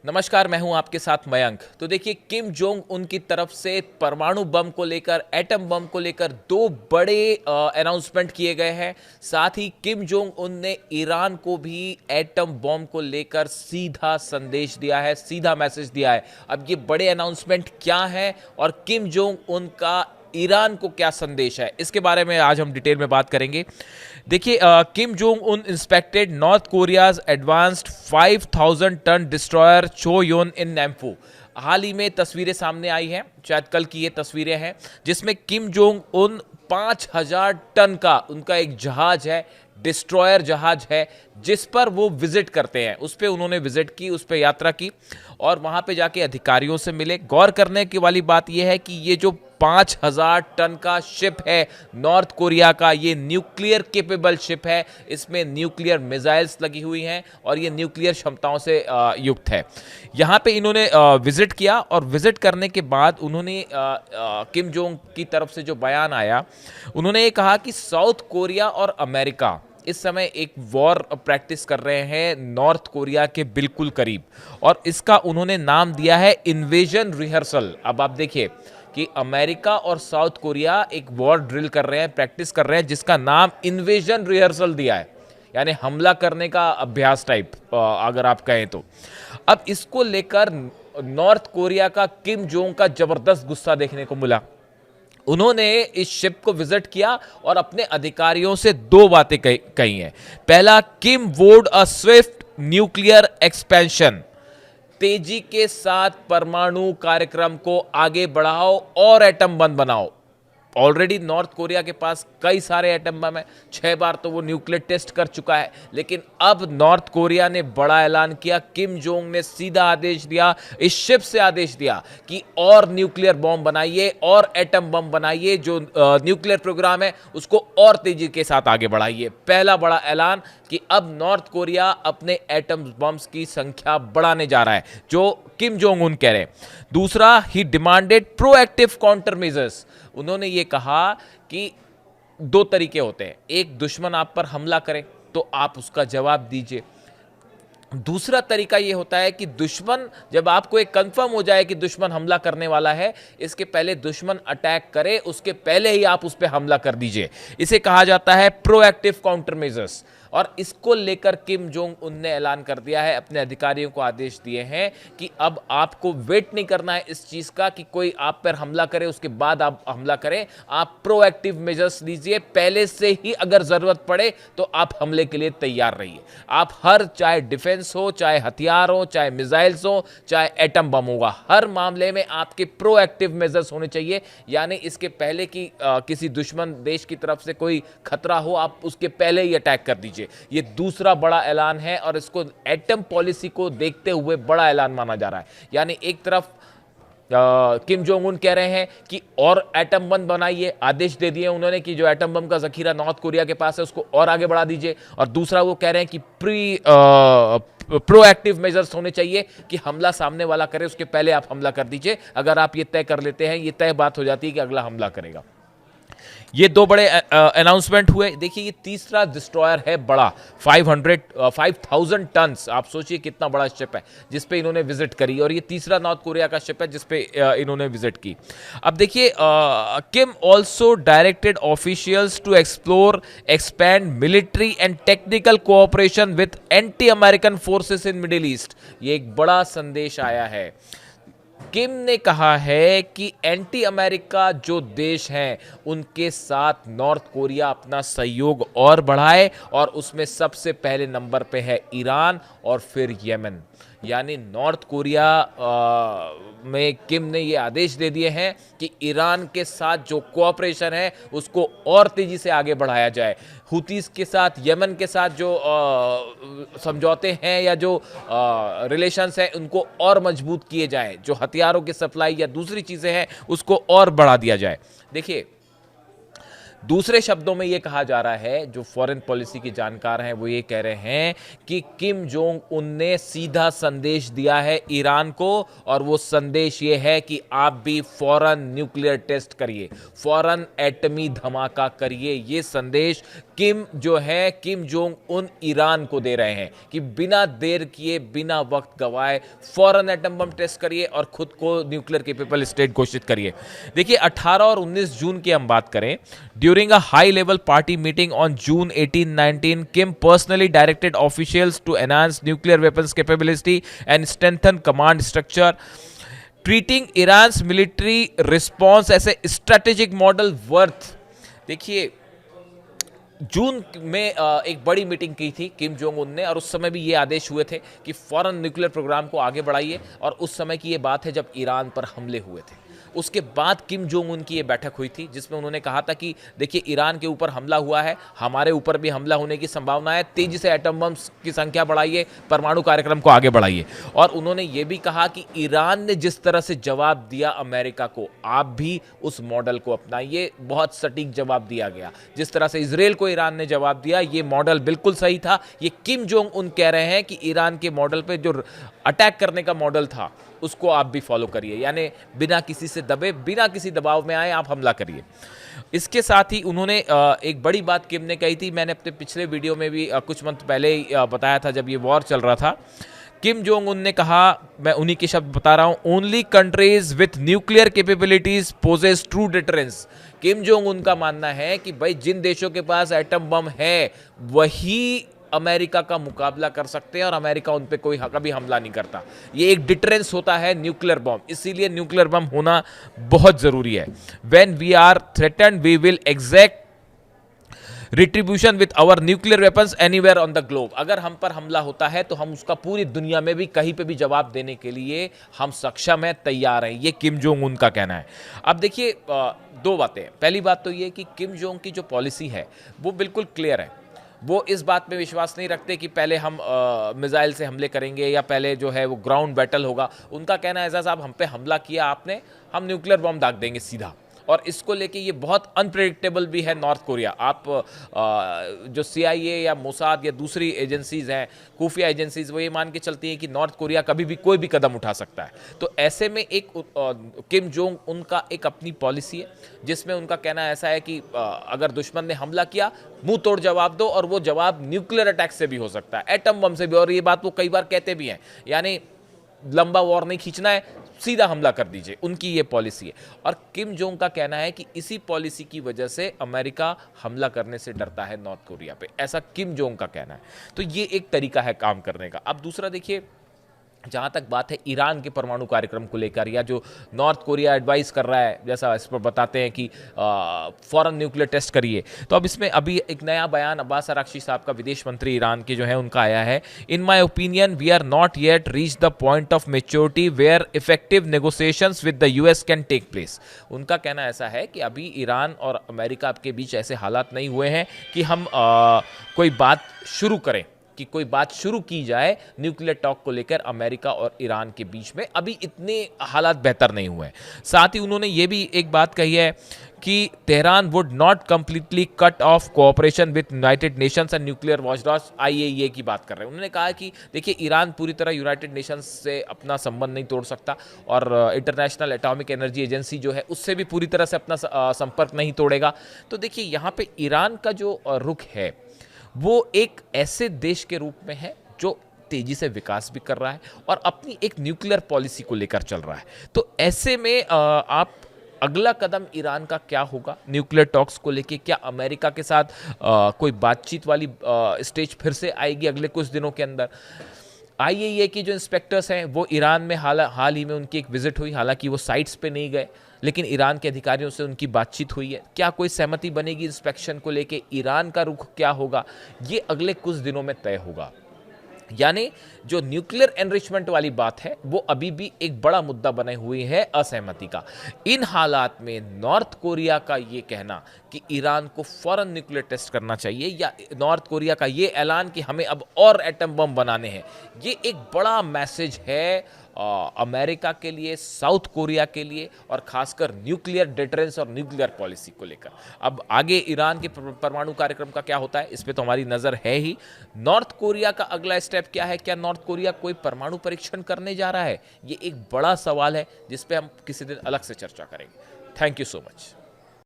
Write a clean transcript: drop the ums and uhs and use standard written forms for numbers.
नमस्कार, मैं हूं आपके साथ मयंक। तो देखिए, किम जोंग उन की तरफ से परमाणु बम को लेकर, एटम बम को लेकर दो बड़े अनाउंसमेंट किए गए हैं। साथ ही किम जोंग उन ने ईरान को भी एटम बम को लेकर सीधा संदेश दिया है, सीधा मैसेज दिया है। अब ये बड़े अनाउंसमेंट क्या है और किम जोंग उनका ईरान को क्या संदेश है, इसके बारे में आज हम डिटेल में बात करेंगे। देखिए, Kim Jong Un inspected North Korea's advanced 5000 ton destroyer Choe Hyon in Nampho. हाल ही में तस्वीरें सामने आई हैं, शायद कल की ये तस्वीरें हैं, जिसमें किम जोंग उन 5000 टन का उनका एक जहाज है, डिस्ट्रॉयर जहाज है, जिस पर वो विजिट करते हैं। उस पर उन्होंने विजिट की, उस पर यात्रा की और वहां पे जाके अधिकारियों से मिले। गौर करने की वाली बात यह है कि ये जो 5000 टन का शिप है नॉर्थ कोरिया का, ये न्यूक्लियर केपेबल शिप है। इसमें न्यूक्लियर मिसाइल्स लगी हुई हैं और ये न्यूक्लियर क्षमताओं से युक्त है। यहाँ पे इन्होंने विजिट किया और विजिट करने के बाद उन्होंने किम जोंग की तरफ से जो बयान आया, उन्होंने ये कहा कि साउथ कोरिया और अमेरिका इस समय एक वॉर प्रैक्टिस कर रहे हैं नॉर्थ कोरिया के बिल्कुल करीब, और इसका उन्होंने नाम दिया है इन्वेजन रिहर्सल। अब आप देखिए कि अमेरिका और साउथ कोरिया एक वॉर ड्रिल कर रहे हैं, प्रैक्टिस कर रहे हैं, जिसका नाम इन्वेजन रिहर्सल दिया है, यानी हमला करने का अभ्यास टाइप, अगर आप कहें तो। अब इसको लेकर नॉर्थ कोरिया का किम जोंग का जबरदस्त गुस्सा देखने को मिला। उन्होंने इस शिप को विजिट किया और अपने अधिकारियों से दो बातें कही हैं। पहला, किम वोड अ स्विफ्ट न्यूक्लियर एक्सपेंशन, तेजी के साथ परमाणु कार्यक्रम को आगे बढ़ाओ और एटम बम बनाओ। ऑलरेडी नॉर्थ कोरिया के पास कई सारे एटम बम है, 6 बार तो वो न्यूक्लियर टेस्ट कर चुका है। लेकिन अब नॉर्थ कोरिया ने बड़ा ऐलान किया। किम जोंग ने सीधा आदेश दिया, इस शिप से आदेश दिया कि और न्यूक्लियर बम बनाइए और एटम बम बनाइए, जो न्यूक्लियर प्रोग्राम है उसको और तेजी के साथ आगे बढ़ाइए। पहला बड़ा ऐलान कि अब नॉर्थ कोरिया अपने एटम बम्स की संख्या बढ़ाने जा रहा है, जो किम जोंग उन कह रहे हैं। दूसरा, ही डिमांडेड प्रोएक्टिव काउंटर मेजर्स। उन्होंने ये कहा कि दो तरीके होते हैं, एक, दुश्मन आप पर हमला करे तो आप उसका जवाब दीजिए। दूसरा तरीका यह होता है कि दुश्मन, जब आपको एक कंफर्म हो जाए कि दुश्मन हमला करने वाला है, इसके पहले दुश्मन अटैक करे, उसके पहले ही आप उस पर हमला कर दीजिए। इसे कहा जाता है प्रोएक्टिव काउंटर मेजर्स। और इसको लेकर किम जोंग उन ने ऐलान कर दिया है, अपने अधिकारियों को आदेश दिए हैं कि अब आपको वेट नहीं करना है इस चीज का कि कोई आप पर हमला करे उसके बाद आप हमला करें। आप प्रोएक्टिव मेजर्स लीजिए, पहले से ही अगर जरूरत पड़े तो आप हमले के लिए तैयार रहिए। आप हर, चाहे डिफेंस हो, चाहे हथियार हो, चाहे मिसाइल्स हो, चाहे एटम बम होगा, हर मामले में आपके प्रोएक्टिव मेजर्स होने चाहिए। यानी इसके पहले कि किसी दुश्मन देश की तरफ से कोई खतरा हो, आप उसके पहले ही अटैक कर दीजिए। ये दूसरा बड़ा ऐलान है और इसको एटम पॉलिसी को देखते हुए बड़ा ऐलान माना जा रहा है। यानी एक तरफ किम जोंग उन कह रहे हैं कि और एटम बम बनाइए, आदेश दे दिए उन्होंने कि जो एटम बम का जखीरा नॉर्थ कोरिया के पास है उसको और आगे बढ़ा दीजिए। और दूसरा, वो कह रहे हैं कि प्रोएक्टिव मेजर्स होने चाहिए कि हमला सामने वाला करे उसके पहले आप हमला कर दीजिए। अगर आप ये तय कर लेते हैं, ये तय बात हो जाती है कि अगला हमला करेगा। ये दो बड़े अनाउंसमेंट हुए। देखिए, ये तीसरा डिस्ट्रॉयर है बड़ा, 5000 टन। आप सोचिए कितना बड़ा शिप है जिस पे इन्होंने विजिट करी, और ये तीसरा नॉर्थ कोरिया का शिप है जिस पे इन्होंने विजिट की। अब देखिए, Kim also directed officials to explore, expand military and technical cooperation with anti American forces in Middle East. ये एक बड़ा संदेश आया है। किम ने कहा है कि एंटी अमेरिका जो देश हैं उनके साथ नॉर्थ कोरिया अपना सहयोग और बढ़ाए, और उसमें सबसे पहले नंबर पे है ईरान और फिर यमन। यानी नॉर्थ कोरिया में किम ने ये आदेश दे दिए हैं कि ईरान के साथ जो कोऑपरेशन है उसको और तेजी से आगे बढ़ाया जाए। हुतीस के साथ, यमन के साथ जो समझौते हैं या जो रिलेशंस हैं उनको और मजबूत किए जाए, जो हथियारों की सप्लाई या दूसरी चीज़ें हैं उसको और बढ़ा दिया जाए। देखिए, दूसरे शब्दों में यह कहा जा रहा है, जो फॉरेन पॉलिसी के जानकार हैं वो ये कह रहे हैं कि किम जोंग उन ने सीधा संदेश दिया है ईरान को, और वो संदेश ये है कि आप भी फौरन न्यूक्लियर टेस्ट करिए, फौरन एटमी धमाका करिए। ये संदेश किम जो है, किम जोंग उन ईरान को दे रहे हैं कि बिना देर किए, बिना वक्त गवाए फौरन एटम बम टेस्ट करिए और खुद को न्यूक्लियर केपेबल स्टेट घोषित करिए। देखिए 18 और 19 जून की हम बात करें, during a high level party meeting on June 18-19, Kim personally directed officials to enhance nuclear weapons capability and strengthen command structure, treating Iran's military response as a strategic model worth. देखिए जून में एक बड़ी मीटिंग की थी किम Jong उन ने, और उस समय भी ये आदेश हुए थे कि फौरन न्यूक्लियर प्रोग्राम को आगे बढ़ाइए, और उस समय की ये बात है जब ईरान पर हमले हुए थे। उसके बाद किम जोंग उन की ये बैठक हुई थी जिसमें उन्होंने कहा था कि देखिए ईरान के ऊपर हमला हुआ है, हमारे ऊपर भी हमला होने की संभावना है, तेजी से एटम बम्स की संख्या बढ़ाइए, परमाणु कार्यक्रम को आगे बढ़ाइए। और उन्होंने ये भी कहा कि ईरान ने जिस तरह से जवाब दिया अमेरिका को, आप भी उस मॉडल को अपनाइए। बहुत सटीक जवाब दिया गया। जिस तरह से इजराइल को ईरान ने जवाब दिया, ये मॉडल बिल्कुल सही था। ये किम जोंग उन कह रहे हैं कि ईरान के मॉडल पे जो अटैक करने का मॉडल था उसको आप भी फॉलो करिए, यानी बिना किसी से दबे, बिना किसी दबाव में आए आप हमला करिए। इसके साथ ही उन्होंने एक बड़ी बात किम ने कही थी, मैंने अपने पिछले वीडियो में भी कुछ मंथ पहले ही बताया था जब ये वॉर चल रहा था। किम जोंग उन ने कहा, मैं उन्हीं के शब्द बता रहा हूं, only countries with nuclear capabilities possess true deterrence. Kim Jong Un का मानना है कि भाई जिन देशों के पास एटम बम है वही अमेरिका का मुकाबला कर सकते हैं, और अमेरिका उन पे कोई कभी हमला नहीं करता। ये एक डिटरेंस होता है न्यूक्लियर बम, इसीलिए न्यूक्लियर बम होना बहुत जरूरी है। When we are threatened we will exact retribution with our nuclear weapons anywhere on the globe. अगर हम पर हमला होता है तो हम उसका पूरी दुनिया में भी कहीं पे भी जवाब देने के लिए हम सक्षम हैं, तैयार हैं। ये किम जोंग उन का कहना है। अब देखिए दो बातें। पहली बात तो ये कि किम जोंग की जो पॉलिसी है वो बिल्कुल क्लियर है। वो इस बात में विश्वास नहीं रखते कि पहले हम मिसाइल से हमले करेंगे या पहले जो है वो ग्राउंड बैटल होगा। उनका कहना है ऐसा, साहब हम पे हमला किया आपने, हम न्यूक्लियर बम दाग देंगे सीधा। और इसको लेके ये बहुत अनप्रेडिक्टेबल भी है नॉर्थ कोरिया। आप जो CIA या मोसाद या दूसरी एजेंसीज हैं, खुफिया एजेंसीज, वो ये मान के चलती हैं कि नॉर्थ कोरिया कभी भी कोई भी कदम उठा सकता है। तो ऐसे में एक किम जोंग उनका एक अपनी पॉलिसी है जिसमें उनका कहना ऐसा है कि अगर दुश्मन ने हमला किया, मुंह तोड़ जवाब दो, और वो जवाब न्यूक्लियर अटैक से भी हो सकता है, एटम बम से भी। और ये बात वो कई बार कहते भी हैं, यानी लंबा वॉर नहीं खींचना है, सीधा हमला कर दीजिए, उनकी ये पॉलिसी है। और किम जोंग का कहना है कि इसी पॉलिसी की वजह से अमेरिका हमला करने से डरता है नॉर्थ कोरिया पे, ऐसा किम जोंग का कहना है। तो ये एक तरीका है काम करने का। अब दूसरा देखिए, जहाँ तक बात है ईरान के परमाणु कार्यक्रम को लेकर, या जो नॉर्थ कोरिया एडवाइस कर रहा है, जैसा इस पर बताते हैं कि फौरन न्यूक्लियर टेस्ट करिए, तो अब इसमें अभी एक नया बयान अब्बास अराक्ची साहब का, विदेश मंत्री ईरान के जो है, उनका आया है। In my opinion we are not yet reach the point of maturity where effective negotiations with the US can take place. उनका कहना ऐसा है कि अभी ईरान और अमेरिका के बीच ऐसे हालात नहीं हुए हैं कि हम कोई बात शुरू करें, कि कोई बात शुरू की जाए न्यूक्लियर टॉक को लेकर अमेरिका और ईरान के बीच में। अभी इतने हालात बेहतर नहीं हुए हैं। साथ ही उन्होंने ये भी एक बात कही है कि Tehran would not completely cut off cooperation with United Nations and nuclear watchdog IAEA की बात कर रहे हैं। उन्होंने कहा कि देखिए ईरान पूरी तरह यूनाइटेड नेशंस से अपना संबंध नहीं तोड़ सकता, और इंटरनेशनल एटॉमिक एनर्जी एजेंसी जो है उससे भी पूरी तरह से अपना संपर्क नहीं तोड़ेगा। तो देखिए यहाँ पे ईरान का जो रुख है वो एक ऐसे देश के रूप में है जो तेजी से विकास भी कर रहा है और अपनी एक न्यूक्लियर पॉलिसी को लेकर चल रहा है। तो ऐसे में आप अगला कदम ईरान का क्या होगा न्यूक्लियर टॉक्स को लेके, क्या अमेरिका के साथ कोई बातचीत वाली स्टेज फिर से आएगी अगले कुछ दिनों के अंदर। IAEA की जो इंस्पेक्टर्स हैं वो ईरान में हाल ही में उनकी एक विजिट हुई, हालांकि वो साइट्स पे नहीं गए, लेकिन ईरान के अधिकारियों से उनकी बातचीत हुई है। क्या कोई सहमति बनेगी इंस्पेक्शन को लेके, ईरान का रुख क्या होगा, ये अगले कुछ दिनों में तय होगा। यानी जो न्यूक्लियर एनरिचमेंट वाली बात है वो अभी भी एक बड़ा मुद्दा बने हुई है असहमति का। इन हालात में नॉर्थ कोरिया का ये कहना कि ईरान को फौरन न्यूक्लियर टेस्ट करना चाहिए, या नॉर्थ कोरिया का ये ऐलान कि हमें अब और एटम बम बनाने हैं, ये एक बड़ा मैसेज है अमेरिका के लिए, साउथ कोरिया के लिए, और खासकर न्यूक्लियर डिटरेंस और न्यूक्लियर पॉलिसी को लेकर। अब आगे ईरान के परमाणु कार्यक्रम का क्या होता है इस पे तो हमारी नज़र है ही। नॉर्थ कोरिया का अगला स्टेप क्या है, क्या नॉर्थ कोरिया कोई परमाणु परीक्षण करने जा रहा है, ये एक बड़ा सवाल है जिस पे हम किसी दिन अलग से चर्चा करेंगे। Thank you so much.